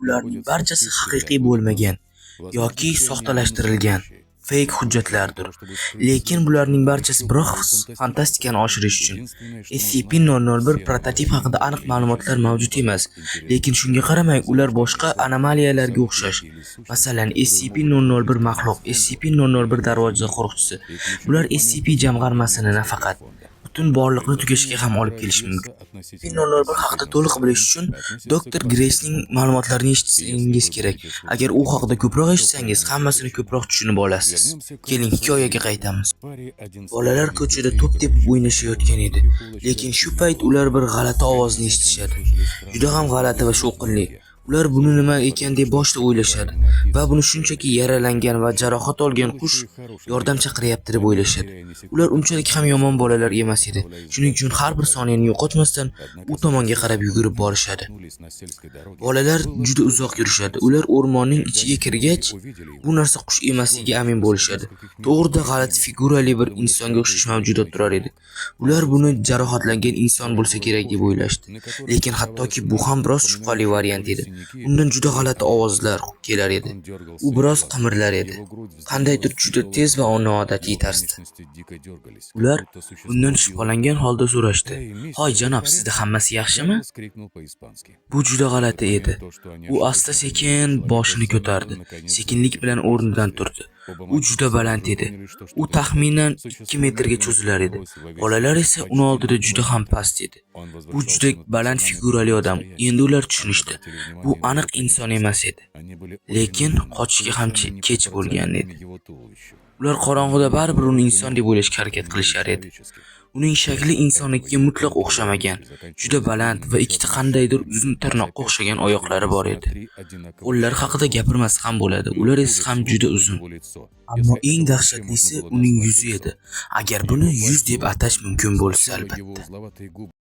ularning barchasi haqiqiy bo'lmagan yoki soxtalashtirilgan fake hujjatlardir. Lekin bularning barchasi biroq fantastikani oshirish uchun. SCP-001 prototip haqida aniq ma'lumotlar mavjud emas, lekin shunga qaramay ular boshqa anomaliyalarga o'xshash. Masalan, SCP-001 maxluq, SCP-001 darvoza qo'riqchisi. Bular SCP jamg'armasini nafaqat butun borliqni tugashiga ham olib kelishi mumkin. SCP-001 haqida to'liq bilish uchun Dr. Graysning ma'lumotlarini eshitishingiz kerak. Agar u haqida ko'proq eshitsangiz, hammasini ko'proq tushunib olasiz. Keling, hikoyaga qaytamiz. Bolalar ko'chada to'p tepib o'ynashayotgan edi, lekin shu payt ular bir g'alati ovozni eshitishadi. Juda ham g'alati va shovqinli. Ular buni nima ekan deb boshida o'ylashadi va buni shunchaki yaralangan va jarohat olgan qush yordam chaqiryapti deb o'ylashadi. Ular unchalik ham yomon bolalar emas edi. Shuning uchun har bir soniyani yo'qotmasdan u tomonga qarab yugurib borishadi. Bolalar juda uzoq yurishadi. Ular o'rmonning ichiga kirgach, bu narsa qush emasligiga amin bo'lishadi. To'g'rida g'alati figurali bir insonga o'xshash mavjudot turar edi. Ular buni jarohatlangan inson bo'lsa kerak deb o'ylashdi. Lekin hattoki bu ham biroz shubhali variant edi. Undan juda g'alati ovozlar kelar edi. U biroz qimirlar edi. Qandaydir juda tez va noodatiy tarzda. Ular undan shubhalangan holda so'rashdi: "Hoy janob, sizda hammasi yaxshimi?" Bu juda g'alati edi. U asta-sekin boshini ko'tardi. Sekinlik bilan o'rnidan turdi. U juda baland edi. U taxminan 2 metrga cho'zilar edi. Bolalar esa uni oldida juda ham past edi. Bu juda baland figurali odam. Endi ular tushunishdi. Bu aniq inson emas edi. Lekin qochishga ham kech bo'lgan edi. Ular qorong'ida baribir uni inson deb o'ylashga harakat qilishar edi. Uning shakli insonnikiga mutlaq o'xshamagan. Juda baland va ikkita qandaydir uzun tirnoqqa o'xshagan oyoqlari bor edi. Qo'llar haqida gapirmasa ham bo'ladi. Ular esa ham juda uzun. Ammo eng dahshatlisi uning yuzi edi. Agar buni yuz deb atash mumkin bo'lsa albatta.